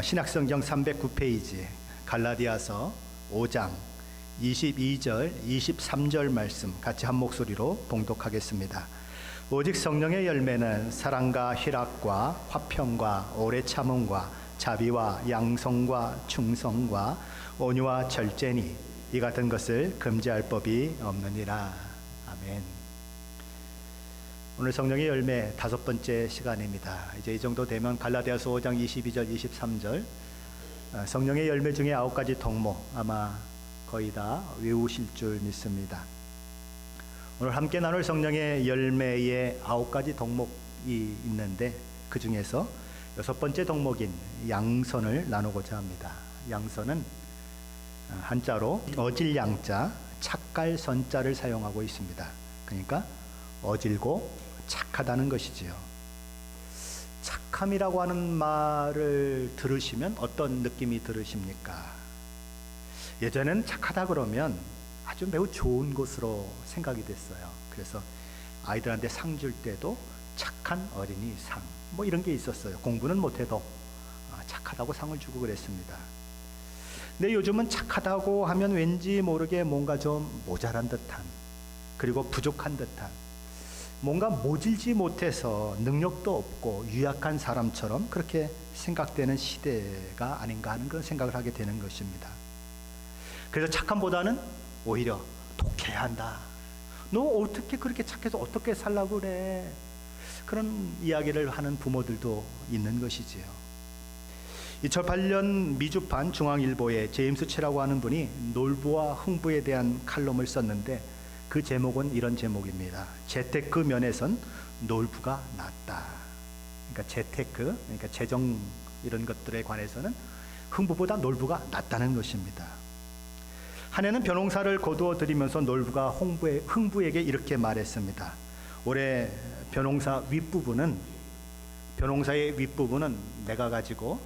신약성경 309페이지 갈라디아서 5장 22절, 23절 말씀 같이 한 목소리로 봉독하겠습니다. 오직 성령의 열매는 사랑과 희락과 화평과 오래 참음과 자비와 양성과 충성과 온유와 절제니 이 같은 것을 금지할 법이 없느니라. 아멘. 오늘 성령의 열매 5번째 시간입니다. 이제 이 정도 되면 갈라디아서 5장 22절, 23절 성령의 열매 중에 9가지 덕목 아마 거의 다 외우실 줄 믿습니다. 오늘 함께 나눌 성령의 열매의 9가지 덕목이 있는데 그 중에서 6번째 덕목인 양선을 나누고자 합니다. 양선은 한자로 어질 양자, 착갈 선자를 사용하고 있습니다. 그러니까 어질고 착하다는 것이지요. 착함이라고 하는 말을 들으시면 어떤 느낌이 들으십니까? 예전에는 착하다 그러면 아주 매우 좋은 것으로 생각이 됐어요. 그래서 아이들한테 상 줄 때도 착한 어린이 상 뭐 이런 게 있었어요. 공부는 못해도 착하다고 상을 주고 그랬습니다. 근데 요즘은 착하다고 하면 왠지 모르게 뭔가 좀 모자란 듯한, 그리고 부족한 듯한, 뭔가 모질지 못해서 능력도 없고 유약한 사람처럼 그렇게 생각되는 시대가 아닌가 하는 그런 생각을 하게 되는 것입니다. 그래서 착함보다는 오히려 독해야 한다. 너 어떻게 그렇게 착해서 어떻게 살라고 그래? 그런 이야기를 하는 부모들도 있는 것이지요. 2008년 미주판 중앙일보에 제임스 최라고 하는 분이 놀부와 흥부에 대한 칼럼을 썼는데 그 제목은 이런 제목입니다. 재테크 면에선 놀부가 낫다. 그러니까 재테크, 그러니까 재정 이런 것들에 관해서는 흥부보다 놀부가 낫다는 것입니다. 한 해는 벼농사를 거두어 들이면서 놀부가 흥부에게 이렇게 말했습니다. 올해 벼농사의 윗부분은 내가 가지고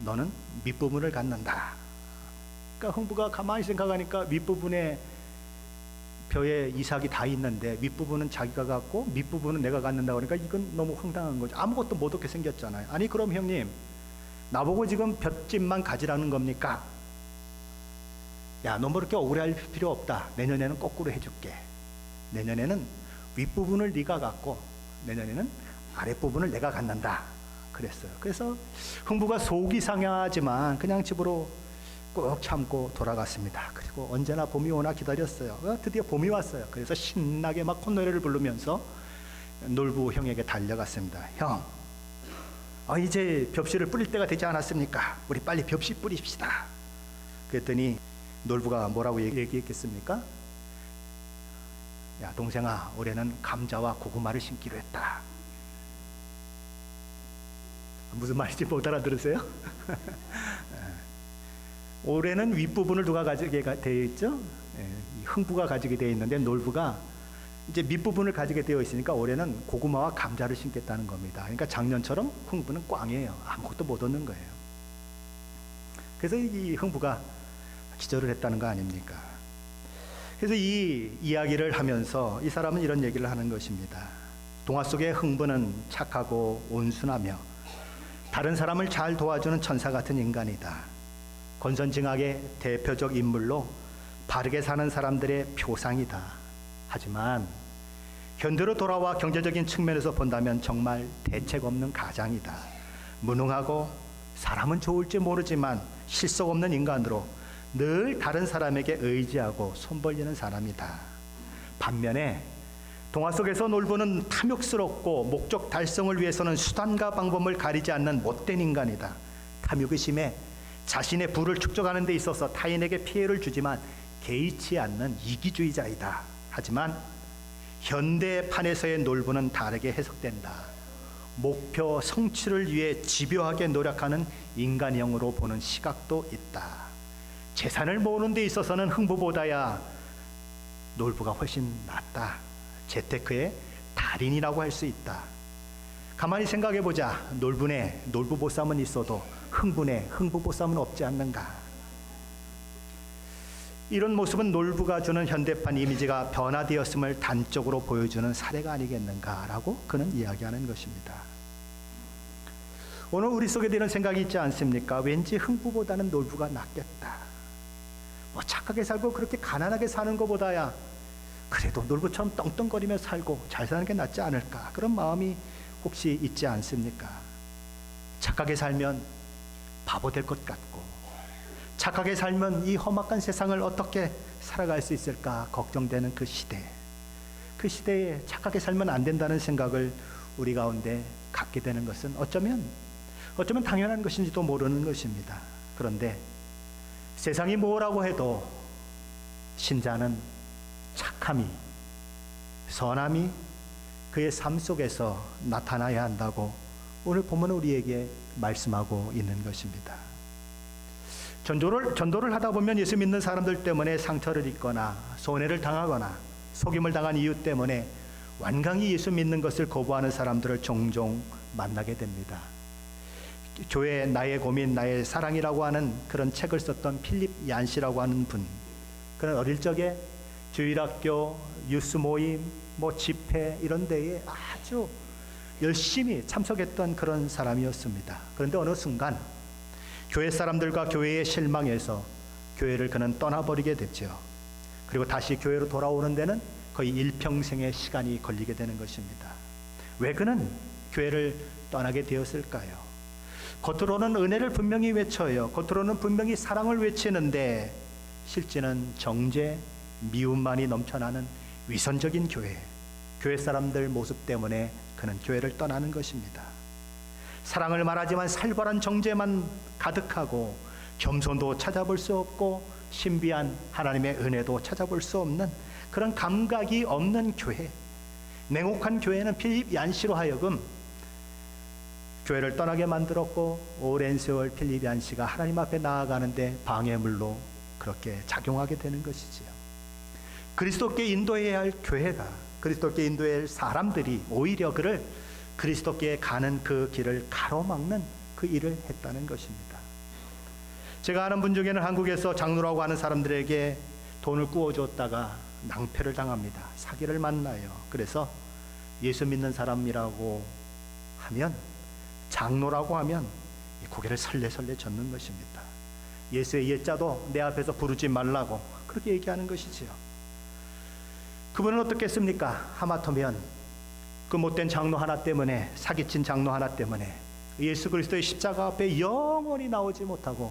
너는 밑부분을 갖는다. 그러니까 흥부가 가만히 생각하니까 윗부분에 벼에 이삭이 다 있는데 윗부분은 자기가 갖고 밑부분은 내가 갖는다 그러니까 이건 너무 황당한 거죠. 아무것도 못 얻게 생겼잖아요. 아니 그럼 형님 나보고 지금 볏짚만 가지라는 겁니까? 야, 너 뭐 그렇게 억울해할 필요 없다. 내년에는 거꾸로 해줄게. 내년에는 윗부분을 네가 갖고 내년에는 아랫부분을 내가 갖는다 그랬어요. 그래서 흥부가 속이 상하지만 그냥 집으로 꾹 참고 돌아갔습니다. 그리고 언제나 봄이 오나 기다렸어요. 드디어 봄이 왔어요. 그래서 신나게 막 콧노래를 부르면서 놀부 형에게 달려갔습니다. 형, 이제 벽시를 뿌릴 때가 되지 않았습니까? 우리 빨리 벽시 뿌립시다. 그랬더니 놀부가 뭐라고 얘기했겠습니까? 야, 동생아, 올해는 감자와 고구마를 심기로 했다. 무슨 말인지 못 알아들으세요? 올해는 윗부분을 누가 가지게 되어 있죠? 흥부가 가지게 되어 있는데 놀부가 이제 밑부분을 가지게 되어 있으니까 올해는 고구마와 감자를 심겠다는 겁니다. 그러니까 작년처럼 흥부는 꽝이에요. 아무것도 못 얻는 거예요. 그래서 이 흥부가 기절을 했다는 거 아닙니까? 그래서 이 이야기를 하면서 이 사람은 이런 얘기를 하는 것입니다. 동화 속의 흥부는 착하고 온순하며 다른 사람을 잘 도와주는 천사 같은 인간이다. 권선징악의 대표적 인물로 바르게 사는 사람들의 표상이다. 하지만 현대로 돌아와 경제적인 측면에서 본다면 정말 대책 없는 가장이다. 무능하고 사람은 좋을지 모르지만 실속 없는 인간으로 늘 다른 사람에게 의지하고 손 벌리는 사람이다. 반면에 동화 속에서 놀부는 탐욕스럽고 목적 달성을 위해서는 수단과 방법을 가리지 않는 못된 인간이다. 탐욕이 심해 자신의 부를 축적하는 데 있어서 타인에게 피해를 주지만 개의치 않는 이기주의자이다. 하지만 현대판에서의 놀부는 다르게 해석된다. 목표 성취를 위해 집요하게 노력하는 인간형으로 보는 시각도 있다. 재산을 모으는 데 있어서는 흥부보다야 놀부가 훨씬 낫다. 재테크의 달인이라고 할 수 있다. 가만히 생각해보자. 놀부네 놀부보쌈은 있어도 흥부네 흥부보쌈은 없지 않는가. 이런 모습은 놀부가 주는 현대판 이미지가 변화되었음을 단적으로 보여주는 사례가 아니겠는가라고 그는 이야기하는 것입니다. 오늘 우리 속에도 이런 생각이 있지 않습니까? 왠지 흥부보다는 놀부가 낫겠다. 뭐 착하게 살고 그렇게 가난하게 사는 것보다야 그래도 놀부처럼 떵떵거리며 살고 잘 사는 게 낫지 않을까, 그런 마음이 혹시 있지 않습니까? 착하게 살면 바보 될 것 같고, 착하게 살면 이 험악한 세상을 어떻게 살아갈 수 있을까 걱정되는 그 시대에 착하게 살면 안 된다는 생각을 우리 가운데 갖게 되는 것은 어쩌면 당연한 것인지도 모르는 것입니다. 그런데 세상이 뭐라고 해도 신자는 착함이, 선함이 그의 삶 속에서 나타나야 한다고 오늘 본문은 우리에게 말씀하고 있는 것입니다. 전도를 하다 보면 예수 믿는 사람들 때문에 상처를 입거나 손해를 당하거나 속임을 당한 이유 때문에 완강히 예수 믿는 것을 거부하는 사람들을 종종 만나게 됩니다. 교회 나의 고민 나의 사랑이라고 하는 그런 책을 썼던 필립 얀시라고 하는 분, 그는 어릴 적에 주일학교, 유스 모임, 집회 이런 데에 아주 열심히 참석했던 그런 사람이었습니다. 그런데 어느 순간 교회 사람들과 교회에 실망해서 교회를 그는 떠나버리게 됐죠. 그리고 다시 교회로 돌아오는 데는 거의 일평생의 시간이 걸리게 되는 것입니다. 왜 그는 교회를 떠나게 되었을까요? 겉으로는 은혜를 분명히 외쳐요. 겉으로는 분명히 사랑을 외치는데 실제는 정죄, 미움만이 넘쳐나는 위선적인 교회 사람들 모습 때문에 그는 교회를 떠나는 것입니다. 사랑을 말하지만 살벌한 정죄만 가득하고 겸손도 찾아볼 수 없고 신비한 하나님의 은혜도 찾아볼 수 없는 그런 감각이 없는 교회, 냉혹한 교회는 필립 얀시로 하여금 교회를 떠나게 만들었고, 오랜 세월 필립 얀시가 하나님 앞에 나아가는데 방해물로 그렇게 작용하게 되는 것이지요. 그리스도께 인도해야 할 교회가, 그리스도께 인도해야 할 사람들이 오히려 그를 그리스도께 가는 그 길을 가로막는 그 일을 했다는 것입니다. 제가 아는 분 중에는 한국에서 장로라고 하는 사람들에게 돈을 꾸어줬다가 낭패를 당합니다. 사기를 만나요. 그래서 예수 믿는 사람이라고 하면, 장로라고 하면 고개를 설레설레 젓는 것입니다. 예수의 예자도 내 앞에서 부르지 말라고 그렇게 얘기하는 것이지요. 그분은 어떻겠습니까? 하마터면 그 못된 장로 하나 때문에, 사기친 장로 하나 때문에 예수 그리스도의 십자가 앞에 영원히 나오지 못하고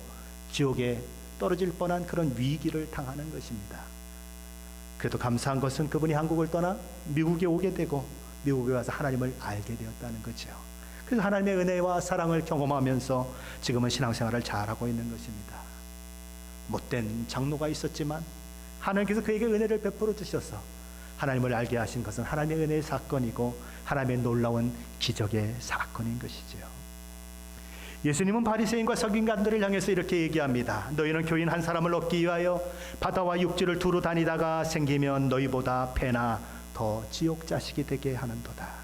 지옥에 떨어질 뻔한 그런 위기를 당하는 것입니다. 그래도 감사한 것은 그분이 한국을 떠나 미국에 오게 되고 미국에 와서 하나님을 알게 되었다는 거죠. 그래서 하나님의 은혜와 사랑을 경험하면서 지금은 신앙생활을 잘하고 있는 것입니다. 못된 장로가 있었지만 하나님께서 그에게 은혜를 베풀어 주셔서 하나님을 알게 하신 것은 하나님의 은혜의 사건이고 하나님의 놀라운 기적의 사건인 것이지요. 예수님은 바리새인과 서기관들을 향해서 이렇게 얘기합니다. 너희는 교인 한 사람을 얻기 위하여 바다와 육지를 두루 다니다가 생기면 너희보다 패나 더 지옥 자식이 되게 하는도다.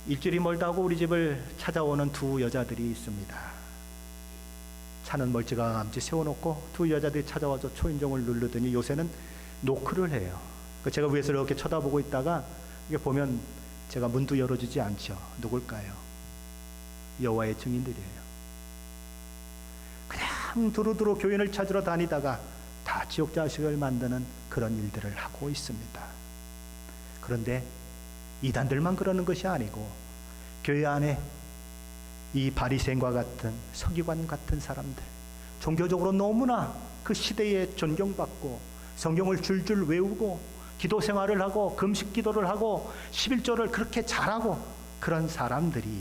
일주일이 멀다고 우리 집을 찾아오는 두 여자들이 있습니다. 차는 멀찌감치 세워놓고 두 여자들이 찾아와서 초인종을 누르더니 요새는 노크를 해요. 제가 위에서 이렇게 쳐다보고 있다가 이게 보면 제가 문도 열어주지 않죠. 누굴까요? 여호와의 증인들이에요. 그냥 두루두루 교인을 찾으러 다니다가 다 지옥 자식을 만드는 그런 일들을 하고 있습니다. 그런데 이단들만 그러는 것이 아니고 교회 안에 이 바리새인과 같은 서기관 같은 사람들, 종교적으로 너무나 그 시대에 존경받고 성경을 줄줄 외우고 기도 생활을 하고 금식 기도를 하고 11조를 그렇게 잘하고 그런 사람들이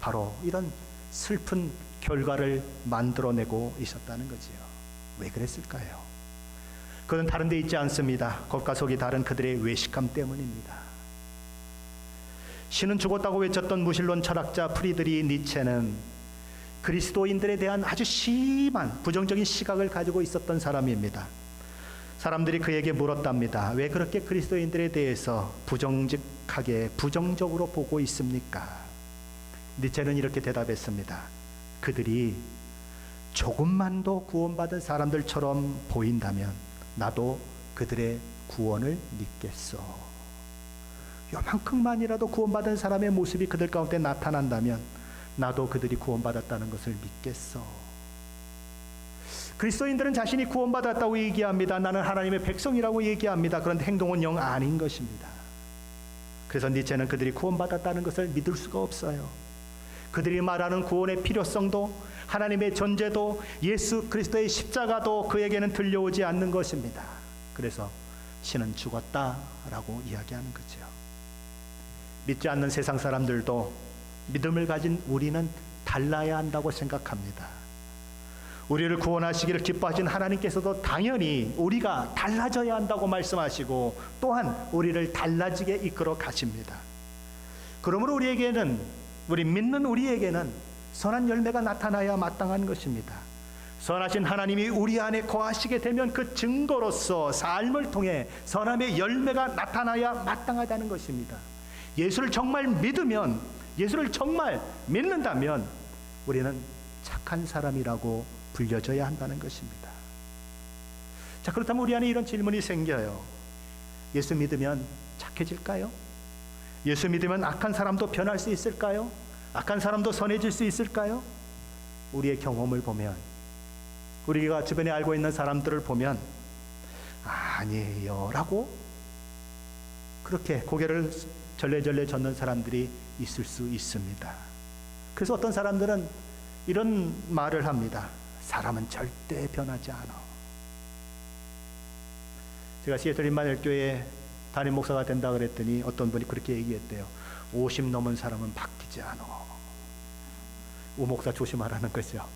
바로 이런 슬픈 결과를 만들어내고 있었다는 거지요. 왜 그랬을까요? 그건 다른 데 있지 않습니다. 겉과 속이 다른 그들의 외식함 때문입니다. 신은 죽었다고 외쳤던 무신론 철학자 프리드리 니체는 그리스도인들에 대한 아주 심한 부정적인 시각을 가지고 있었던 사람입니다. 사람들이 그에게 물었답니다. 왜 그렇게 그리스도인들에 대해서 부정적으로 보고 있습니까? 니체는 이렇게 대답했습니다. 그들이 조금만도 구원받은 사람들처럼 보인다면 나도 그들의 구원을 믿겠어. 요만큼만이라도 구원받은 사람의 모습이 그들 가운데 나타난다면 나도 그들이 구원받았다는 것을 믿겠어. 그리스도인들은 자신이 구원받았다고 얘기합니다. 나는 하나님의 백성이라고 얘기합니다. 그런데 행동은 영 아닌 것입니다. 그래서 니체는 그들이 구원받았다는 것을 믿을 수가 없어요. 그들이 말하는 구원의 필요성도 하나님의 존재도 예수 그리스도의 십자가도 그에게는 들려오지 않는 것입니다. 그래서 신은 죽었다라고 이야기하는 거죠. 믿지 않는 세상 사람들도 믿음을 가진 우리는 달라야 한다고 생각합니다. 우리를 구원하시기를 기뻐하신 하나님께서도 당연히 우리가 달라져야 한다고 말씀하시고 또한 우리를 달라지게 이끌어 가십니다. 그러므로 우리 믿는 우리에게는 선한 열매가 나타나야 마땅한 것입니다. 선하신 하나님이 우리 안에 거하시게 되면 그 증거로서 삶을 통해 선함의 열매가 나타나야 마땅하다는 것입니다. 예수를 정말 믿으면, 예수를 정말 믿는다면 우리는 착한 사람이라고 불려져야 한다는 것입니다. 자, 그렇다면 우리 안에 이런 질문이 생겨요. 예수 믿으면 착해질까요? 예수 믿으면 악한 사람도 변할 수 있을까요? 악한 사람도 선해질 수 있을까요? 우리의 경험을 보면, 우리가 주변에 알고 있는 사람들을 보면 아니에요 라고 그렇게 고개를 절레절레 젓는 사람들이 있을 수 있습니다. 그래서 어떤 사람들은 이런 말을 합니다. 사람은 절대 변하지 않아. 제가 시애틀 임마누엘교회 담임 목사가 된다 그랬더니 어떤 분이 그렇게 얘기했대요. 50 넘은 사람은 바뀌지 않아. 우 목사 조심하라는 거죠.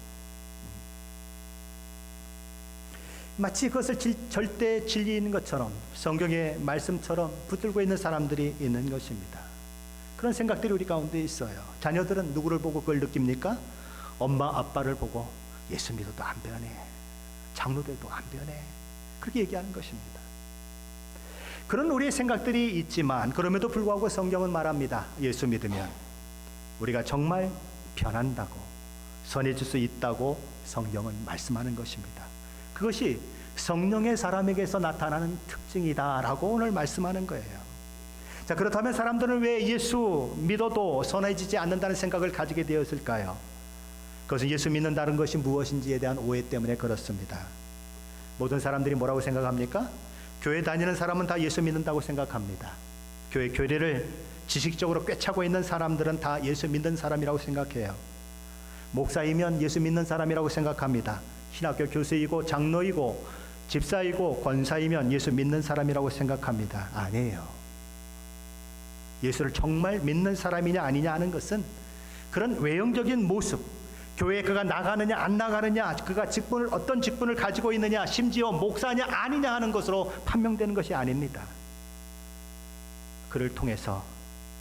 마치 그것을 절대 진리인 것처럼, 성경의 말씀처럼 붙들고 있는 사람들이 있는 것입니다. 그런 생각들이 우리 가운데 있어요. 자녀들은 누구를 보고 그걸 느낍니까? 엄마 아빠를 보고 예수 믿어도 안 변해, 장로들도 안 변해, 그렇게 얘기하는 것입니다. 그런 우리의 생각들이 있지만 그럼에도 불구하고 성경은 말합니다. 예수 믿으면 우리가 정말 변한다고, 선해질 수 있다고 성경은 말씀하는 것입니다. 그것이 성령의 사람에게서 나타나는 특징이다라고 오늘 말씀하는 거예요. 자, 그렇다면 사람들은 왜 예수 믿어도 선해지지 않는다는 생각을 가지게 되었을까요? 그것은 예수 믿는다는 것이 무엇인지에 대한 오해 때문에 그렇습니다. 모든 사람들이 뭐라고 생각합니까? 교회 다니는 사람은 다 예수 믿는다고 생각합니다. 교회 교리를 지식적으로 꿰차고 있는 사람들은 다 예수 믿는 사람이라고 생각해요. 목사이면 예수 믿는 사람이라고 생각합니다. 신학교 교수이고 장로이고 집사이고 권사이면 예수 믿는 사람이라고 생각합니다. 아니에요. 예수를 정말 믿는 사람이냐 아니냐 하는 것은 그런 외형적인 모습, 교회에 그가 나가느냐 안 나가느냐, 그가 직분을 어떤 직분을 가지고 있느냐, 심지어 목사냐 아니냐 하는 것으로 판명되는 것이 아닙니다. 그를 통해서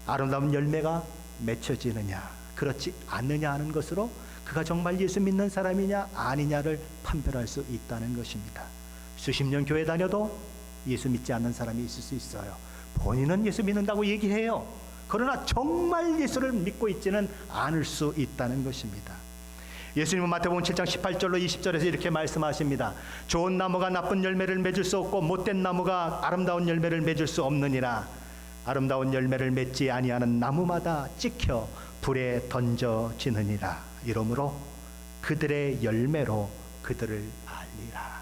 아름다운 열매가 맺혀지느냐 그렇지 않느냐 하는 것으로 그가 정말 예수 믿는 사람이냐 아니냐를 판별할 수 있다는 것입니다. 수십 년 교회 다녀도 예수 믿지 않는 사람이 있을 수 있어요. 본인은 예수 믿는다고 얘기해요. 그러나 정말 예수를 믿고 있지는 않을 수 있다는 것입니다. 예수님은 마태복음 7장 18절로 20절에서 이렇게 말씀하십니다. 좋은 나무가 나쁜 열매를 맺을 수 없고 못된 나무가 아름다운 열매를 맺을 수 없느니라. 아름다운 열매를 맺지 아니하는 나무마다 찍혀 불에 던져지느니라. 이러므로 그들의 열매로 그들을 알리라.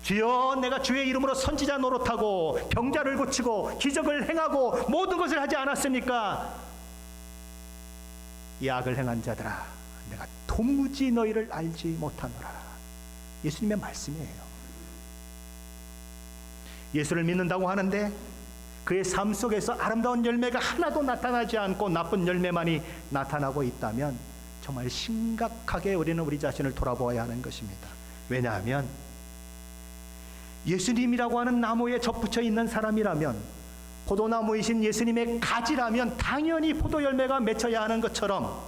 주여, 내가 주의 이름으로 선지자 노릇하고 병자를 고치고 기적을 행하고 모든 것을 하지 않았습니까? 이 악을 행한 자들아, 내가 도무지 너희를 알지 못하노라. 예수님의 말씀이에요. 예수를 믿는다고 하는데 그의 삶 속에서 아름다운 열매가 하나도 나타나지 않고 나쁜 열매만이 나타나고 있다면 정말 심각하게 우리는 우리 자신을 돌아보아야 하는 것입니다. 왜냐하면 예수님이라고 하는 나무에 접붙여 있는 사람이라면, 포도나무이신 예수님의 가지라면 당연히 포도 열매가 맺혀야 하는 것처럼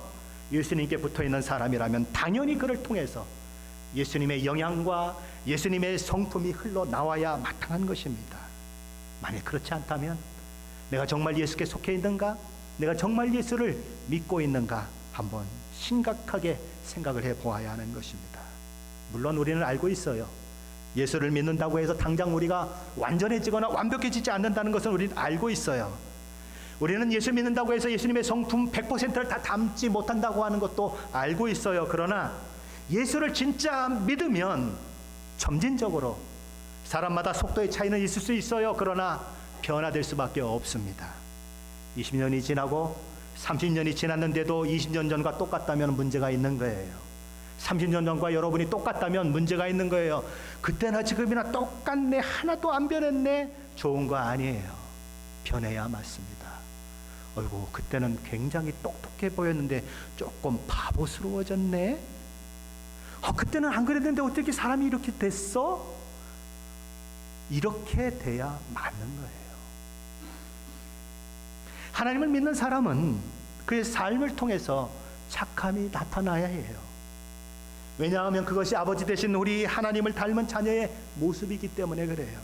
예수님께 붙어 있는 사람이라면 당연히 그를 통해서 예수님의 영향과 예수님의 성품이 흘러나와야 마땅한 것입니다. 만약 그렇지 않다면 내가 정말 예수께 속해 있는가? 내가 정말 예수를 믿고 있는가? 한번 심각하게 생각을 해보아야 하는 것입니다. 물론 우리는 알고 있어요. 예수를 믿는다고 해서 당장 우리가 완전해지거나 완벽해지지 않는다는 것은 우리는 알고 있어요. 우리는 예수 믿는다고 해서 예수님의 성품 100%를 다 담지 못한다고 하는 것도 알고 있어요. 그러나 예수를 진짜 믿으면 점진적으로 사람마다 속도의 차이는 있을 수 있어요. 그러나 변화될 수밖에 없습니다. 20년이 지나고 30년이 지났는데도 20년 전과 똑같다면 문제가 있는 거예요. 30년 전과 여러분이 똑같다면 문제가 있는 거예요. 그때나 지금이나 똑같네, 하나도 안 변했네, 좋은 거 아니에요. 변해야 맞습니다. 어이구, 그때는 굉장히 똑똑해 보였는데 조금 바보스러워졌네. 그때는 안 그랬는데 어떻게 사람이 이렇게 됐어? 이렇게 돼야 맞는 거예요. 하나님을 믿는 사람은 그의 삶을 통해서 착함이 나타나야 해요. 왜냐하면 그것이 아버지 되신 우리 하나님을 닮은 자녀의 모습이기 때문에 그래요.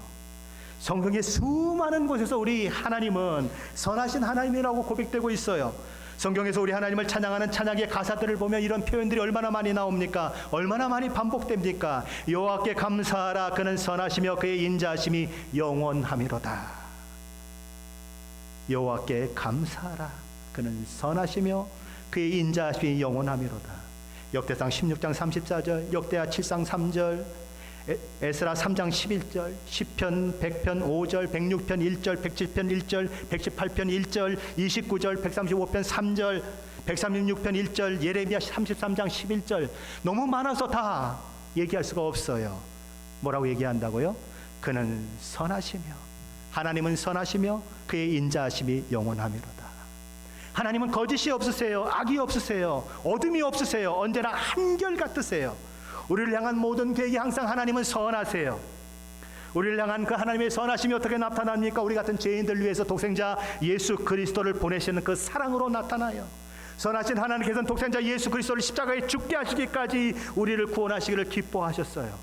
성경의 수많은 곳에서 우리 하나님은 선하신 하나님이라고 고백되고 있어요. 성경에서 우리 하나님을 찬양하는 찬양의 가사들을 보면 이런 표현들이 얼마나 많이 나옵니까? 얼마나 많이 반복됩니까? 여호와께 감사하라, 그는 선하시며 그의 인자하심이 영원하미로다. 여호와께 감사하라, 그는 선하시며 그의 인자하심이 영원하미로다. 역대상 16장 34절, 역대하 7장 3절, 에스라 3장 11절, 시편 100편 5절, 106편 1절, 107편 1절, 118편 1절, 29절, 135편 3절, 136편 1절, 예레미야 33장 11절. 너무 많아서 다 얘기할 수가 없어요. 뭐라고 얘기한다고요? 그는 선하시며, 하나님은 선하시며 그의 인자하심이 영원하미로다. 하나님은 거짓이 없으세요. 악이 없으세요. 어둠이 없으세요. 언제나 한결같으세요. 우리를 향한 모든 계획이 항상 하나님은 선하세요. 우리를 향한 그 하나님의 선하심이 어떻게 나타납니까? 우리 같은 죄인들 위해서 독생자 예수 그리스도를 보내시는 그 사랑으로 나타나요. 선하신 하나님께서는 독생자 예수 그리스도를 십자가에 죽게 하시기까지 우리를 구원하시기를 기뻐하셨어요.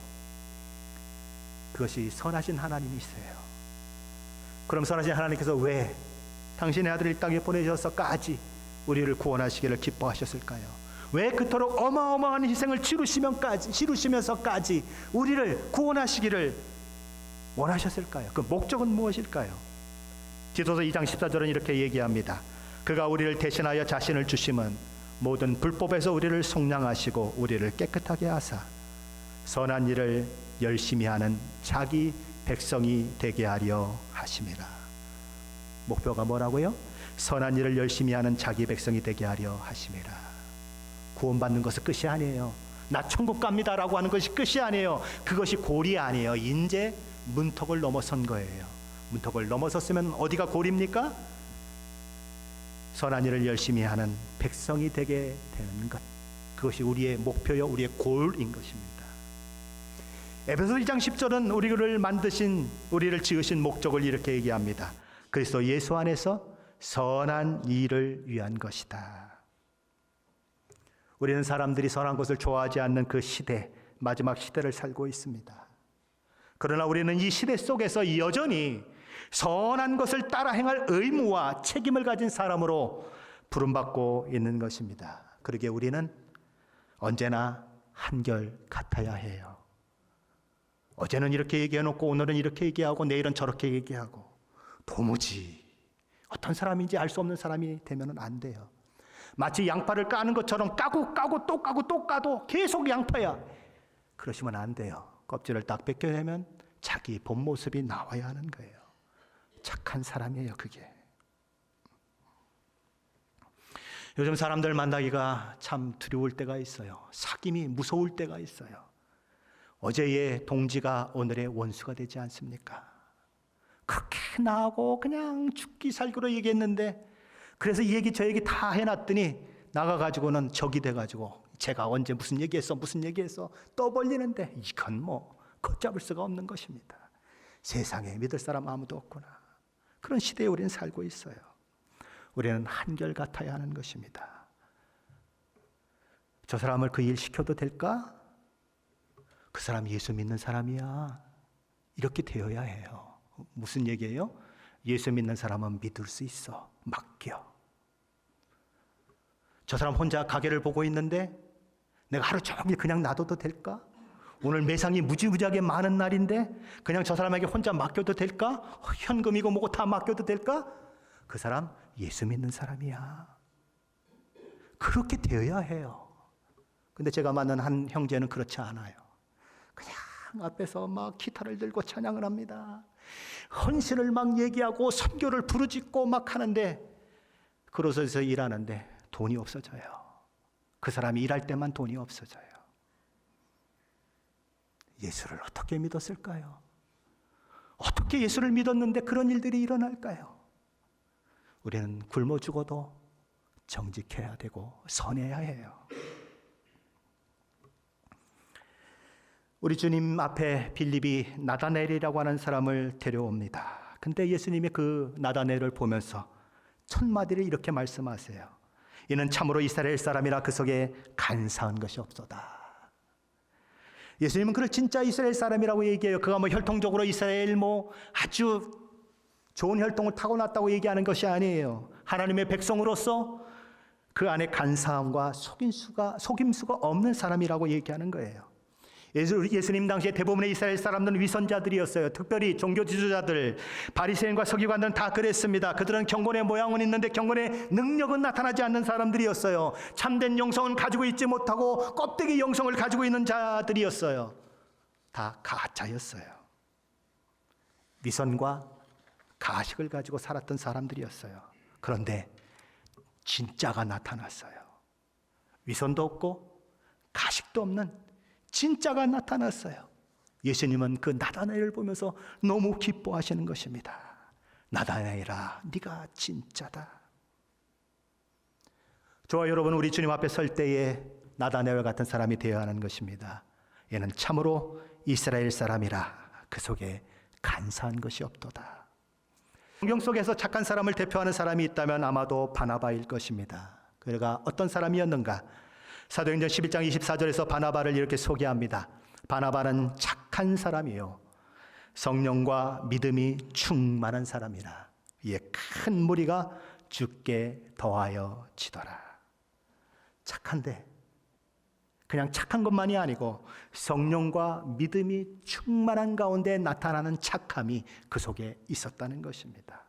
그것이 선하신 하나님이세요. 그럼 선하신 하나님께서 왜 당신의 아들을 이 땅에 보내셔서까지 우리를 구원하시기를 기뻐하셨을까요? 왜 그토록 어마어마한 희생을 치르시면서까지 우리를 구원하시기를 원하셨을까요? 그 목적은 무엇일까요? 디도서 2장 14절은 이렇게 얘기합니다. 그가 우리를 대신하여 자신을 주심은 모든 불법에서 우리를 속량하시고 우리를 깨끗하게 하사 선한 일을 열심히 하는 자기 백성이 되게 하려 하심이라. 목표가 뭐라고요? 선한 일을 열심히 하는 자기 백성이 되게 하려 하심이라. 구원받는 것은 끝이 아니에요. 나 천국 갑니다라고 하는 것이 끝이 아니에요. 그것이 골이 아니에요. 이제 문턱을 넘어선 거예요. 문턱을 넘어섰으면 어디가 골입니까? 선한 일을 열심히 하는 백성이 되게 되는 것. 그것이 우리의 목표요, 우리의 골인 것입니다. 에베소 2장 10절은 우리를 만드신, 우리를 지으신 목적을 이렇게 얘기합니다. 그리스도 예수 안에서 선한 일을 위한 것이다. 우리는 사람들이 선한 것을 좋아하지 않는 그 시대, 마지막 시대를 살고 있습니다. 그러나 우리는 이 시대 속에서 여전히 선한 것을 따라 행할 의무와 책임을 가진 사람으로 부름받고 있는 것입니다. 그러기에 우리는 언제나 한결 같아야 해요. 어제는 이렇게 얘기해놓고 오늘은 이렇게 얘기하고 내일은 저렇게 얘기하고 도무지 어떤 사람인지 알 수 없는 사람이 되면 안 돼요. 마치 양파를 까는 것처럼 까고 또 까고 또 까도 계속 양파야. 그러시면 안 돼요. 껍질을 딱 벗겨내면 자기 본 모습이 나와야 하는 거예요. 착한 사람이에요, 그게. 요즘 사람들 만나기가 참 두려울 때가 있어요. 사귐이 무서울 때가 있어요. 어제의 동지가 오늘의 원수가 되지 않습니까? 그렇게 나하고 그냥 죽기 살기로 얘기했는데, 그래서 이 얘기 저 얘기 다 해놨더니 나가가지고는 적이 돼가지고 제가 언제 무슨 얘기했어 떠벌리는데, 이건 뭐 걷잡을 수가 없는 것입니다. 세상에 믿을 사람 아무도 없구나. 그런 시대에 우리는 살고 있어요. 우리는 한결같아야 하는 것입니다. 저 사람을 그 일 시켜도 될까? 그 사람 예수 믿는 사람이야. 이렇게 되어야 해요. 무슨 얘기예요? 예수 믿는 사람은 믿을 수 있어. 맡겨. 저 사람 혼자 가게를 보고 있는데 내가 하루 종일 그냥 놔둬도 될까? 오늘 매상이 무지무지하게 많은 날인데 그냥 저 사람에게 혼자 맡겨도 될까? 현금이고 뭐고 다 맡겨도 될까? 그 사람 예수 믿는 사람이야. 그렇게 되어야 해요. 근데 제가 만난 한 형제는 그렇지 않아요. 그냥 앞에서 막 기타를 들고 찬양을 합니다. 헌신을 막 얘기하고 선교를 부르짖고 막 하는데, 그로서에서 일하는데 돈이 없어져요. 그 사람이 일할 때만 돈이 없어져요. 예수를 어떻게 믿었을까요? 어떻게 예수를 믿었는데 그런 일들이 일어날까요? 우리는 굶어 죽어도 정직해야 되고 선해야 해요. 우리 주님 앞에 빌립이 나다나엘이라고 하는 사람을 데려옵니다. 근데 예수님이 그 나다나엘을 보면서 첫 마디를 이렇게 말씀하세요. 이는 참으로 이스라엘 사람이라 그 속에 간사한 것이 없도다. 예수님은 그를 진짜 이스라엘 사람이라고 얘기해요. 그가 뭐 혈통적으로 이스라엘 아주 좋은 혈통을 타고났다고 얘기하는 것이 아니에요. 하나님의 백성으로서 그 안에 간사함과 속임수가 없는 사람이라고 얘기하는 거예요. 예수님 당시에 대부분의 이스라엘 사람들은 위선자들이었어요. 특별히 종교 지도자들, 바리새인과 서기관들은 다 그랬습니다. 그들은 경건의 모양은 있는데 경건의 능력은 나타나지 않는 사람들이었어요. 참된 영성은 가지고 있지 못하고 껍데기 영성을 가지고 있는 자들이었어요. 다 가짜였어요. 위선과 가식을 가지고 살았던 사람들이었어요. 그런데 진짜가 나타났어요. 위선도 없고 가식도 없는 진짜가 나타났어요. 예수님은 그 나다나엘을 보면서 너무 기뻐하시는 것입니다. 나다나엘아, 네가 진짜다. 저와 여러분, 우리 주님 앞에 설 때에 나다나엘 같은 사람이 되어야 하는 것입니다. 얘는 참으로 이스라엘 사람이라 그 속에 간사한 것이 없도다. 성경 속에서 착한 사람을 대표하는 사람이 있다면 아마도 바나바일 것입니다. 그가 어떤 사람이었는가? 사도행전 11장 24절에서 바나바를 이렇게 소개합니다. 바나바는 착한 사람이요, 성령과 믿음이 충만한 사람이라 이에 큰 무리가 주께 더하여 지더라. 착한데 그냥 착한 것만이 아니고 성령과 믿음이 충만한 가운데 나타나는 착함이 그 속에 있었다는 것입니다.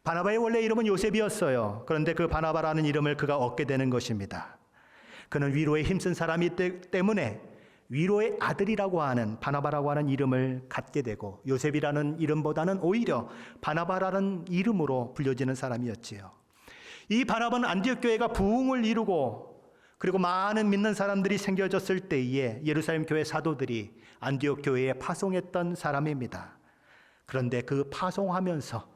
바나바의 원래 이름은 요셉이었어요. 그런데 그 바나바라는 이름을 그가 얻게 되는 것입니다. 그는 위로에 힘쓴 사람이 때문에 위로의 아들이라고 하는 바나바라고 하는 이름을 갖게 되고, 요셉이라는 이름보다는 오히려 바나바라는 이름으로 불려지는 사람이었지요. 이 바나바는 안디옥 교회가 부흥을 이루고 그리고 많은 믿는 사람들이 생겨졌을 때에 예루살렘 교회 사도들이 안디옥 교회에 파송했던 사람입니다. 그런데 그 파송하면서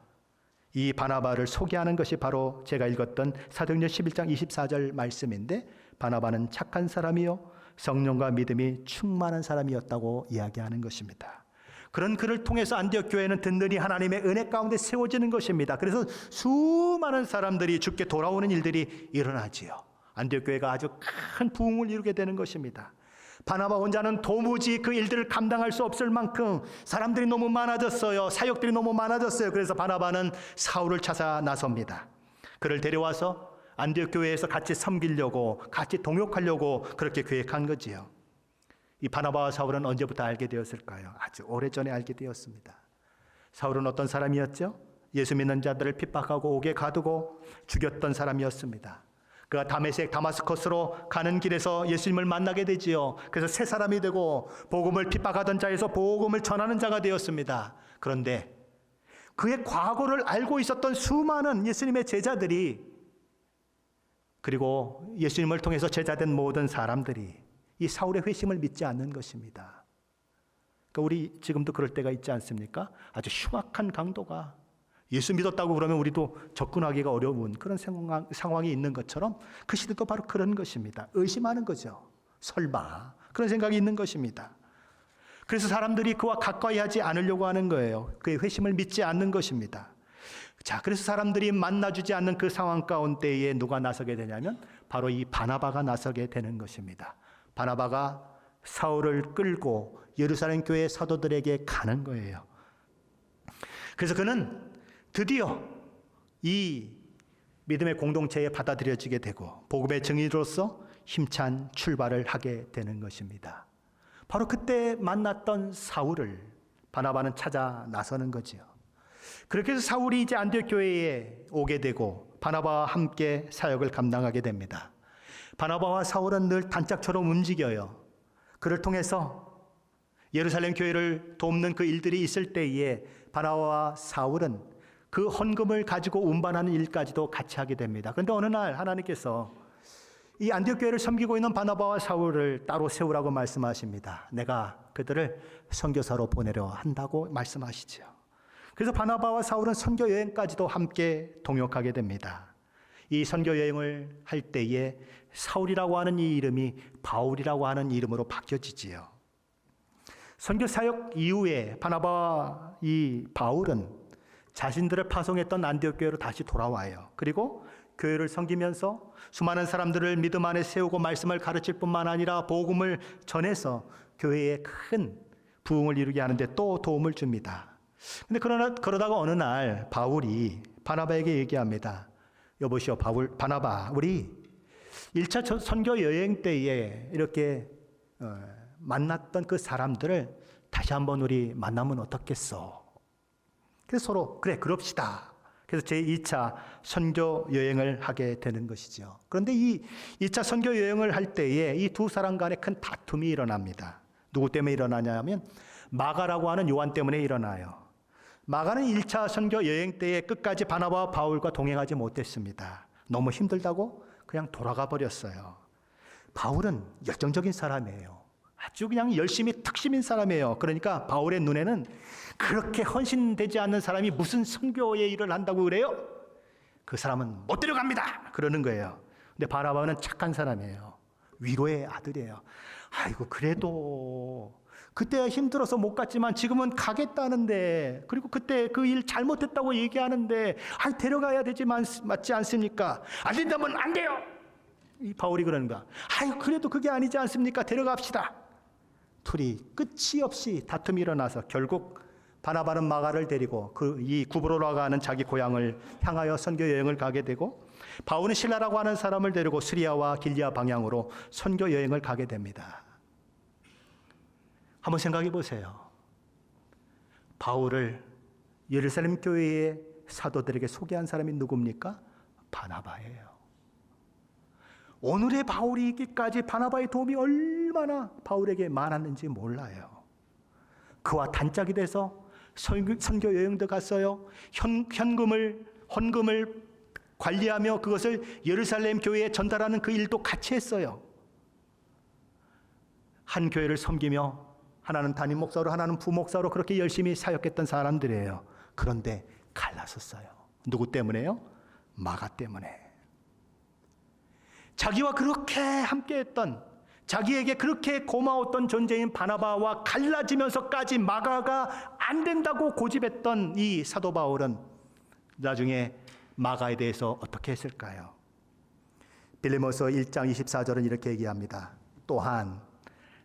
이 바나바를 소개하는 것이 바로 제가 읽었던 사도행전 11장 24절 말씀인데, 바나바는 착한 사람이요 성령과 믿음이 충만한 사람이었다고 이야기하는 것입니다. 그런 그를 통해서 안디옥 교회는 든든히 하나님의 은혜 가운데 세워지는 것입니다. 그래서 수많은 사람들이 주께 돌아오는 일들이 일어나지요. 안디옥 교회가 아주 큰 부흥을 이루게 되는 것입니다. 바나바 혼자는 도무지 그 일들을 감당할 수 없을 만큼 사람들이 너무 많아졌어요. 사역들이 너무 많아졌어요. 그래서 바나바는 사울을 찾아 나섭니다. 그를 데려와서 안디옥 교회에서 같이 섬기려고, 같이 동역하려고 그렇게 계획한 거지요. 이 바나바와 사울은 언제부터 알게 되었을까요? 아주 오래전에 알게 되었습니다. 사울은 어떤 사람이었죠? 예수 믿는 자들을 핍박하고 옥에 가두고 죽였던 사람이었습니다. 그가 다마스커스로 가는 길에서 예수님을 만나게 되지요. 그래서 새 사람이 되고 복음을 핍박하던 자에서 복음을 전하는 자가 되었습니다. 그런데 그의 과거를 알고 있었던 수많은 예수님의 제자들이, 그리고 예수님을 통해서 제자된 모든 사람들이 이 사울의 회심을 믿지 않는 것입니다. 그러니까 우리 지금도 그럴 때가 있지 않습니까? 아주 흉악한 강도가 예수 믿었다고 그러면 우리도 접근하기가 어려운 그런 상황이 있는 것처럼 그 시대도 바로 그런 것입니다. 의심하는 거죠. 설마 그런 생각이 있는 것입니다. 그래서 사람들이 그와 가까이 하지 않으려고 하는 거예요. 그의 회심을 믿지 않는 것입니다. 자, 그래서 사람들이 만나주지 않는 그 상황 가운데에 누가 나서게 되냐면 바로 이 바나바가 나서게 되는 것입니다. 바나바가 사울을 끌고 예루살렘 교회 사도들에게 가는 거예요. 그래서 그는 드디어 이 믿음의 공동체에 받아들여지게 되고 복음의 증인으로서 힘찬 출발을 하게 되는 것입니다. 바로 그때 만났던 사울을 바나바는 찾아 나서는 거지요. 그렇게 해서 사울이 이제 안디옥 교회에 오게 되고 바나바와 함께 사역을 감당하게 됩니다. 바나바와 사울은 늘 단짝처럼 움직여요. 그를 통해서 예루살렘 교회를 돕는 그 일들이 있을 때에 바나바와 사울은 그 헌금을 가지고 운반하는 일까지도 같이 하게 됩니다. 그런데 어느 날 하나님께서 이 안디옥 교회를 섬기고 있는 바나바와 사울을 따로 세우라고 말씀하십니다. 내가 그들을 선교사로 보내려 한다고 말씀하시죠. 그래서 바나바와 사울은 선교 여행까지도 함께 동역하게 됩니다. 이 선교 여행을 할 때에 사울이라고 하는 이 이름이 바울이라고 하는 이름으로 바뀌어지지요. 선교 사역 이후에 바나바와 이 바울은 자신들을 파송했던 안디옥 교회로 다시 돌아와요. 그리고 교회를 섬기면서 수많은 사람들을 믿음 안에 세우고 말씀을 가르칠 뿐만 아니라 복음을 전해서 교회에 큰 부흥을 이루게 하는데 또 도움을 줍니다. 근데 그러다가 어느 날 바울이 바나바에게 얘기합니다. 여보시오 바나바, 우리 1차 선교 여행 때에 이렇게 만났던 그 사람들을 다시 한번 우리 만나면 어떻겠어? 그래서 서로 그래 그럽시다. 그래서 제2차 선교 여행을 하게 되는 것이죠. 그런데 이 2차 선교 여행을 할 때에 이 두 사람 간에 큰 다툼이 일어납니다. 누구 때문에 일어나냐면 마가라고 하는 요한 때문에 일어나요. 마가는 1차 선교 여행 때에 끝까지 바나바와 바울과 동행하지 못했습니다. 너무 힘들다고 그냥 돌아가 버렸어요. 바울은 열정적인 사람이에요. 아주 그냥 열심히 특심인 사람이에요. 그러니까 바울의 눈에는 그렇게 헌신되지 않는 사람이 무슨 선교의 일을 한다고 그래요? 그 사람은 못 데려갑니다. 그러는 거예요. 근데 바나바는 착한 사람이에요. 위로의 아들이에요. 아이고 그래도 그때 힘들어서 못 갔지만 지금은 가겠다는데, 그리고 그때 그 일 잘못했다고 얘기하는데 데려가야 되지만 맞지 않습니까? 안 된다면 안 돼요. 이 바울이 그러는 거야. 그래도 그게 아니지 않습니까? 데려갑시다. 둘이 끝이 없이 다툼이 일어나서 결국 바나바는 마가를 데리고 이 구브로로 가는 자기 고향을 향하여 선교 여행을 가게 되고, 바울은 실라라고 하는 사람을 데리고 시리아와 길리아 방향으로 선교 여행을 가게 됩니다. 한번 생각해 보세요. 바울을 예루살렘 교회의 사도들에게 소개한 사람이 누굽니까? 바나바예요. 오늘의 바울이 있기까지 바나바의 도움이 얼마나 바울에게 많았는지 몰라요. 그와 단짝이 돼서 선교 여행도 갔어요. 헌금을 관리하며 그것을 예루살렘 교회에 전달하는 그 일도 같이 했어요. 한 교회를 섬기며 하나는 담임 목사로 하나는 부목사로 그렇게 열심히 사역했던 사람들이에요. 그런데 갈라섰어요. 누구 때문에요? 마가 때문에. 자기와 그렇게 함께했던, 자기에게 그렇게 고마웠던 존재인 바나바와 갈라지면서까지 마가가 안 된다고 고집했던 이 사도 바울은 나중에 마가에 대해서 어떻게 했을까요? 빌레몬서 1장 24절은 이렇게 얘기합니다. 또한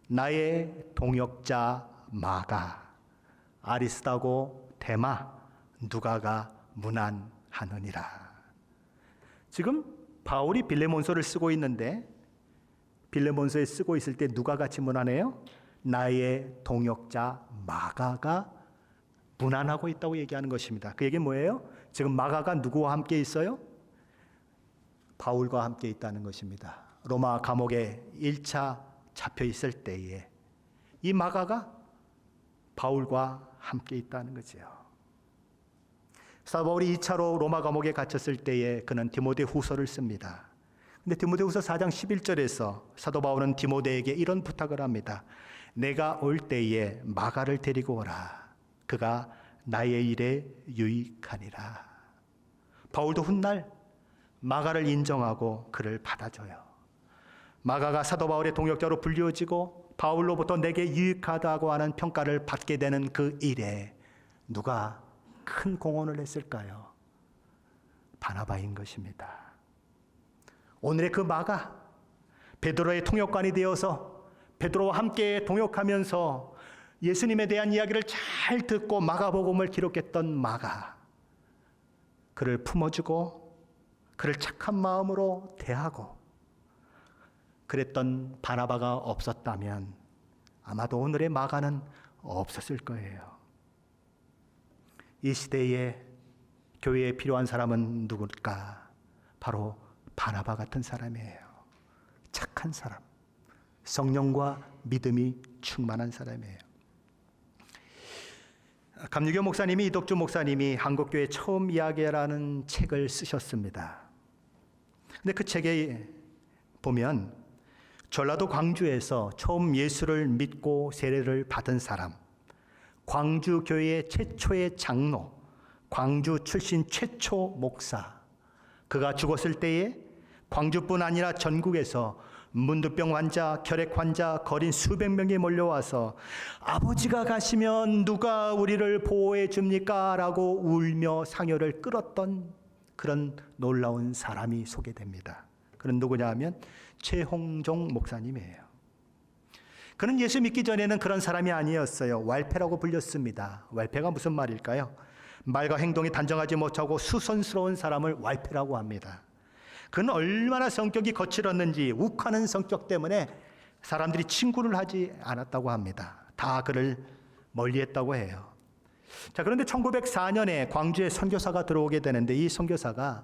나의 동역자 마가, 아리스다고 데마, 누가가 문안하느니라. 지금 바울이 빌레몬서를 쓰고 있는데, 빌레몬서에 쓰고 있을 때 누가 같이 문안해요? 나의 동역자 마가가 문안하고 있다고 얘기하는 것입니다. 그 얘기는 뭐예요? 지금 마가가 누구와 함께 있어요? 바울과 함께 있다는 것입니다. 로마 감옥에 1차 잡혀 있을 때에 이 마가가 바울과 함께 있다는 거죠. 사도 바울이 2차로 로마 감옥에 갇혔을 때에 그는 디모데 후서를 씁니다. 근데 디모데 후서 4장 11절에서 사도 바울은 디모데에게 이런 부탁을 합니다. 내가 올 때에 마가를 데리고 오라. 그가 나의 일에 유익하니라. 바울도 훗날 마가를 인정하고 그를 받아줘요. 마가가 사도 바울의 동역자로 불리워지고 바울로부터 내게 유익하다고 하는 평가를 받게 되는 그 일에 누가 큰 공헌을 했을까요? 바나바인 것입니다. 오늘의 그 마가, 베드로의 통역관이 되어서 베드로와 함께 동역하면서 예수님에 대한 이야기를 잘 듣고 마가복음을 기록했던 마가, 그를 품어주고 그를 착한 마음으로 대하고 그랬던 바나바가 없었다면 아마도 오늘의 마가는 없었을 거예요. 이 시대에 교회에 필요한 사람은 누굴까? 바로 바나바 같은 사람이에요. 착한 사람, 성령과 믿음이 충만한 사람이에요. 감리교 목사님이, 이덕주 목사님이 한국교회 처음 이야기라는 책을 쓰셨습니다. 근데 그 책에 보면 전라도 광주에서 처음 예수를 믿고 세례를 받은 사람, 광주 교회의 최초의 장로, 광주 출신 최초 목사, 그가 죽었을 때에 광주뿐 아니라 전국에서 문두병 환자, 결핵 환자, 거린 수백 명이 몰려와서 아버지가 가시면 누가 우리를 보호해 줍니까? 라고 울며 상여를 끌었던 그런 놀라운 사람이 소개됩니다. 그는 누구냐 하면 최홍종 목사님이에요. 그는 예수 믿기 전에는 그런 사람이 아니었어요. 왈패라고 불렸습니다. 왈패가 무슨 말일까요? 말과 행동이 단정하지 못하고 수선스러운 사람을 왈패라고 합니다. 그는 얼마나 성격이 거칠었는지 욱하는 성격 때문에 사람들이 친구를 하지 않았다고 합니다. 다 그를 멀리했다고 해요. 자, 그런데 1904년에 광주에 선교사가 들어오게 되는데 이 선교사가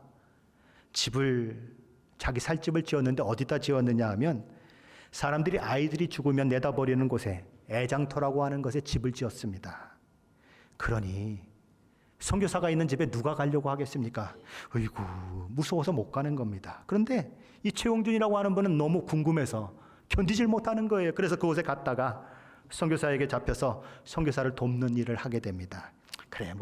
자기 살 집을 지었는데 어디다 지었느냐 하면 사람들이 아이들이 죽으면 내다버리는 곳에 애장터라고 하는 것에 집을 지었습니다. 그러니 선교사가 있는 집에 누가 가려고 하겠습니까? 어이구, 무서워서 못 가는 겁니다. 그런데 이 최홍준이라고 하는 분은 너무 궁금해서 견디질 못하는 거예요. 그래서 그곳에 갔다가 선교사에게 잡혀서 선교사를 돕는 일을 하게 됩니다. 그래,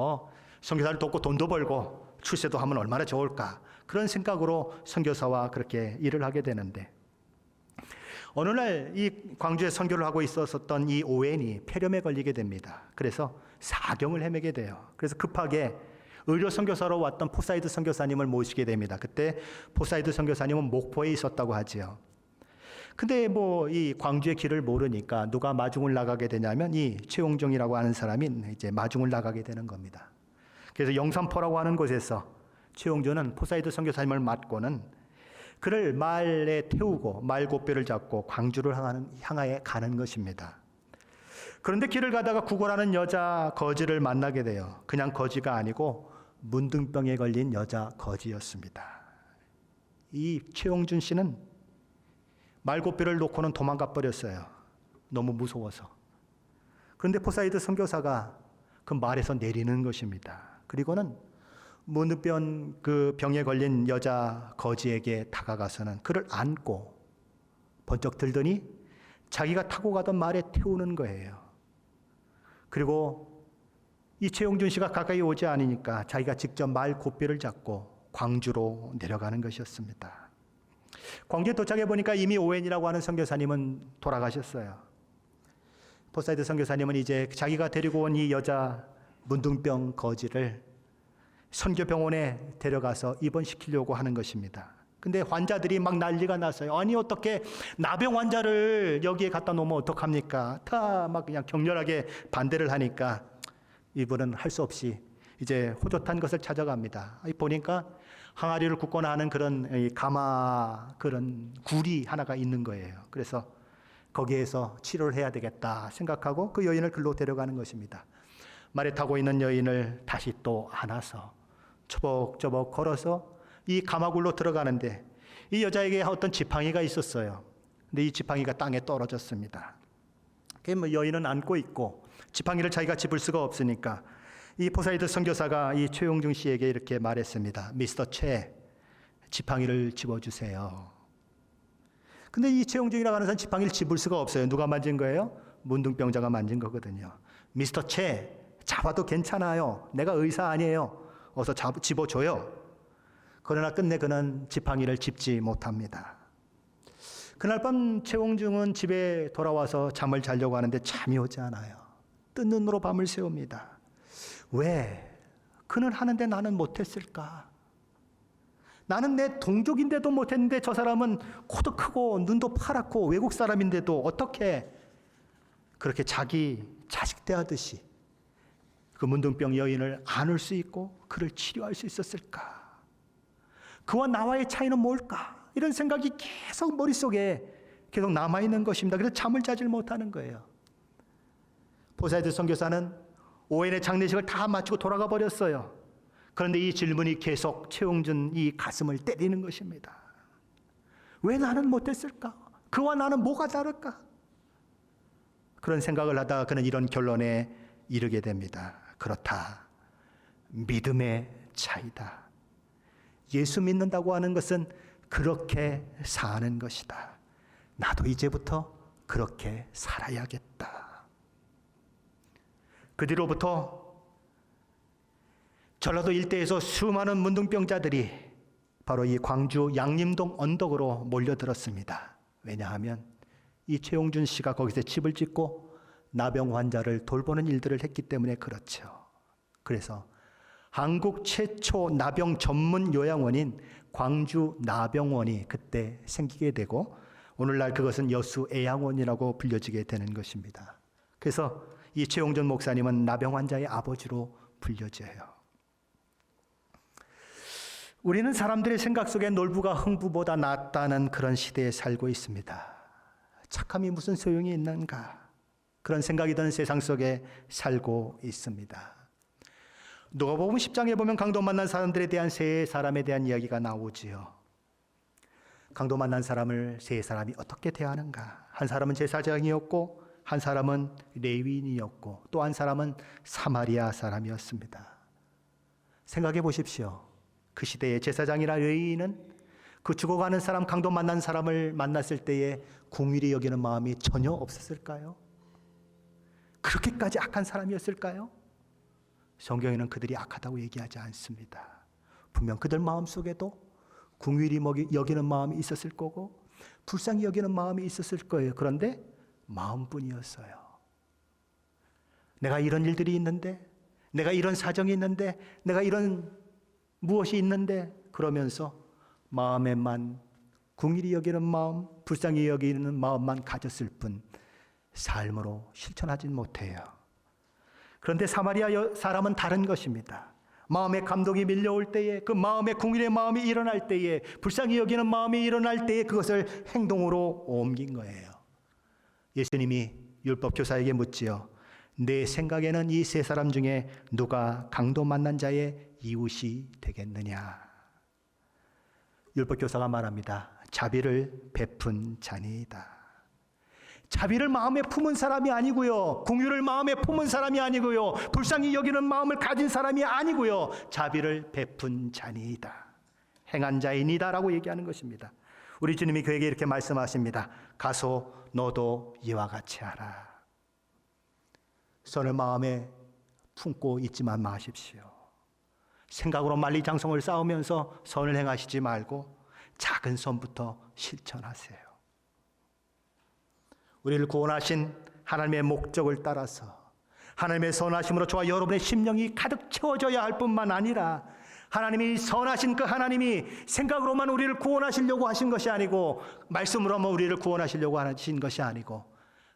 선교사를 돕고 돈도 벌고 출세도 하면 얼마나 좋을까, 그런 생각으로 선교사와 그렇게 일을 하게 되는데, 어느 날 이 광주에 선교를 하고 있었던 이 오웬이 폐렴에 걸리게 됩니다. 그래서 사경을 헤매게 돼요. 그래서 급하게 의료 선교사로 왔던 포사이드 선교사님을 모시게 됩니다. 그때 포사이드 선교사님은 목포에 있었다고 하지요. 근데 이 광주의 길을 모르니까 누가 마중을 나가게 되냐면 이 최홍종이라고 하는 사람이 이제 마중을 나가게 되는 겁니다. 그래서 영산포라고 하는 곳에서 최홍종은 포사이드 선교사님을 맡고는 그를 말에 태우고 말고뼈를 잡고 광주를 향하여 가는 것입니다. 그런데 길을 가다가 구걸하는 여자 거지를 만나게 돼요. 그냥 거지가 아니고 문둥병에 걸린 여자 거지였습니다. 이 최홍준 씨는 말고뼈를 놓고는 도망가 버렸어요. 너무 무서워서. 그런데 포사이드 선교사가 그 말에서 내리는 것입니다. 그리고는 문둥병 그 병에 걸린 여자 거지에게 다가가서는 그를 안고 번쩍 들더니 자기가 타고 가던 말에 태우는 거예요. 그리고 이 최용준 씨가 가까이 오지 않으니까 자기가 직접 말 고삐를 잡고 광주로 내려가는 것이었습니다. 광주에 도착해 보니까 이미 오웬이라고 하는 선교사님은 돌아가셨어요. 포사이드 선교사님은 이제 자기가 데리고 온 이 여자 문둥병 거지를 선교병원에 데려가서 입원시키려고 하는 것입니다. 근데 환자들이 막 난리가 났어요. 아니, 어떻게 나병 환자를 여기에 갖다 놓으면 어떡합니까? 다 막 그냥 격렬하게 반대를 하니까 이분은 할 수 없이 이제 호젓한 것을 찾아갑니다. 보니까 항아리를 굽거나 하는 그런 가마, 그런 굴이 하나가 있는 거예요. 그래서 거기에서 치료를 해야 되겠다 생각하고 그 여인을 글로 데려가는 것입니다. 말에 타고 있는 여인을 다시 또 안아서 처벅처벅 걸어서 이 가마굴로 들어가는데 이 여자에게 어떤 지팡이가 있었어요. 근데 이 지팡이가 땅에 떨어졌습니다. 여인은 안고 있고 지팡이를 자기가 집을 수가 없으니까 이 포사이드 선교사가 이 최용중 씨에게 이렇게 말했습니다. 미스터 최, 지팡이를 집어주세요. 근데 이 최용중이라고 하는 사람은 지팡이를 집을 수가 없어요. 누가 만진 거예요? 문둥병자가 만진 거거든요. 미스터 최, 잡아도 괜찮아요. 내가 의사 아니에요. 어서 집어줘요. 그러나 끝내 그는 지팡이를 짚지 못합니다. 그날 밤 최홍중은 집에 돌아와서 잠을 자려고 하는데 잠이 오지 않아요. 뜬 눈으로 밤을 새웁니다. 왜? 그는 하는데 나는 못했을까? 나는 내 동족인데도 못했는데 저 사람은 코도 크고 눈도 파랗고 외국 사람인데도 어떻게 그렇게 자기 자식 대하듯이 그 문둥병 여인을 안을 수 있고 그를 치료할 수 있었을까? 그와 나와의 차이는 뭘까? 이런 생각이 계속 머릿속에 계속 남아있는 것입니다. 그래서 잠을 자질 못하는 거예요. 포사이드 선교사는 오웬의 장례식을 다 마치고 돌아가 버렸어요. 그런데 이 질문이 계속 최용준 이 가슴을 때리는 것입니다. 왜 나는 못했을까? 그와 나는 뭐가 다를까? 그런 생각을 하다가 그는 이런 결론에 이르게 됩니다. 그렇다. 믿음의 차이다. 예수 믿는다고 하는 것은 그렇게 사는 것이다. 나도 이제부터 그렇게 살아야겠다. 그 뒤로부터 전라도 일대에서 수많은 문둥병자들이 바로 이 광주 양림동 언덕으로 몰려들었습니다. 왜냐하면 이 최용준 씨가 거기서 집을 짓고 나병 환자를 돌보는 일들을 했기 때문에 그렇죠. 그래서 한국 최초 나병 전문 요양원인 광주 나병원이 그때 생기게 되고 오늘날 그것은 여수 애양원이라고 불려지게 되는 것입니다. 그래서 이 최용준 목사님은 나병 환자의 아버지로 불려져요. 우리는 사람들의 생각 속에 놀부가 흥부보다 낫다는 그런 시대에 살고 있습니다. 착함이 무슨 소용이 있는가? 그런 생각이 드는 세상 속에 살고 있습니다. 누가복음 10장에 보면 강도 만난 사람들에 대한 세 사람에 대한 이야기가 나오지요. 강도 만난 사람을 세 사람이 어떻게 대하는가? 한 사람은 제사장이었고 한 사람은 레위인이었고 또 한 사람은 사마리아 사람이었습니다. 생각해 보십시오. 그 시대의 제사장이나 레위인은 그 죽어가는 사람, 강도 만난 사람을 만났을 때에 궁휼히 여기는 마음이 전혀 없었을까요? 그렇게까지 악한 사람이었을까요? 성경에는 그들이 악하다고 얘기하지 않습니다. 분명 그들 마음속에도 궁휼히 여기는 마음이 있었을 거고 불쌍히 여기는 마음이 있었을 거예요. 그런데 마음뿐이었어요. 내가 이런 일들이 있는데, 내가 이런 사정이 있는데, 내가 이런 무엇이 있는데, 그러면서 마음에만 궁휼히 여기는 마음, 불쌍히 여기는 마음만 가졌을 뿐 삶으로 실천하진 못해요. 그런데 사마리아 사람은 다른 것입니다. 마음의 감동이 밀려올 때에, 그 마음의 궁휼의 마음이 일어날 때에, 불쌍히 여기는 마음이 일어날 때에 그것을 행동으로 옮긴 거예요. 예수님이 율법 교사에게 묻지요. 내 생각에는 이 세 사람 중에 누가 강도 만난 자의 이웃이 되겠느냐? 율법 교사가 말합니다. 자비를 베푼 자니이다. 자비를 마음에 품은 사람이 아니고요. 긍휼을 마음에 품은 사람이 아니고요. 불쌍히 여기는 마음을 가진 사람이 아니고요. 자비를 베푼 자니이다. 행한 자이니다라고 얘기하는 것입니다. 우리 주님이 그에게 이렇게 말씀하십니다. 가서 너도 이와 같이 하라. 선을 마음에 품고 있지만 마십시오. 생각으로 만리장성을 쌓으면서 선을 행하시지 말고 작은 선부터 실천하세요. 우리를 구원하신 하나님의 목적을 따라서 하나님의 선하심으로 저와 여러분의 심령이 가득 채워져야 할 뿐만 아니라 하나님이 선하신 그 하나님이 생각으로만 우리를 구원하시려고 하신 것이 아니고 말씀으로만 우리를 구원하시려고 하신 것이 아니고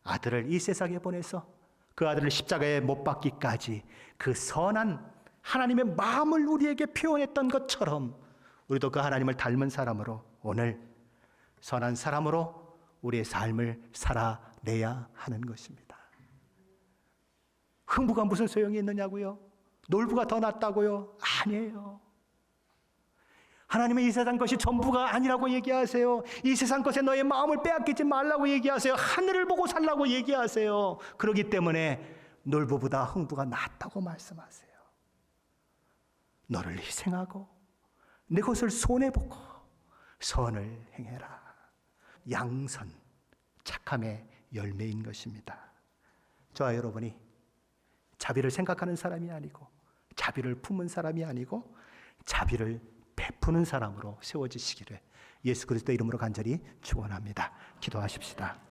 아들을 이 세상에 보내서 그 아들을 십자가에 못 박기까지 그 선한 하나님의 마음을 우리에게 표현했던 것처럼 우리도 그 하나님을 닮은 사람으로 오늘 선한 사람으로 우리의 삶을 살아내야 하는 것입니다. 흥부가 무슨 소용이 있느냐고요? 놀부가 더 낫다고요? 아니에요. 하나님의 이 세상 것이 전부가 아니라고 얘기하세요. 이 세상 것에 너의 마음을 빼앗기지 말라고 얘기하세요. 하늘을 보고 살라고 얘기하세요. 그렇기 때문에 놀부보다 흥부가 낫다고 말씀하세요. 너를 희생하고 내 것을 손해보고 선을 행해라. 양선, 착함의 열매인 것입니다. 저와 여러분이 자비를 생각하는 사람이 아니고 자비를 품은 사람이 아니고 자비를 베푸는 사람으로 세워지시기를 예수 그리스도 이름으로 간절히 축원합니다. 기도하십시다.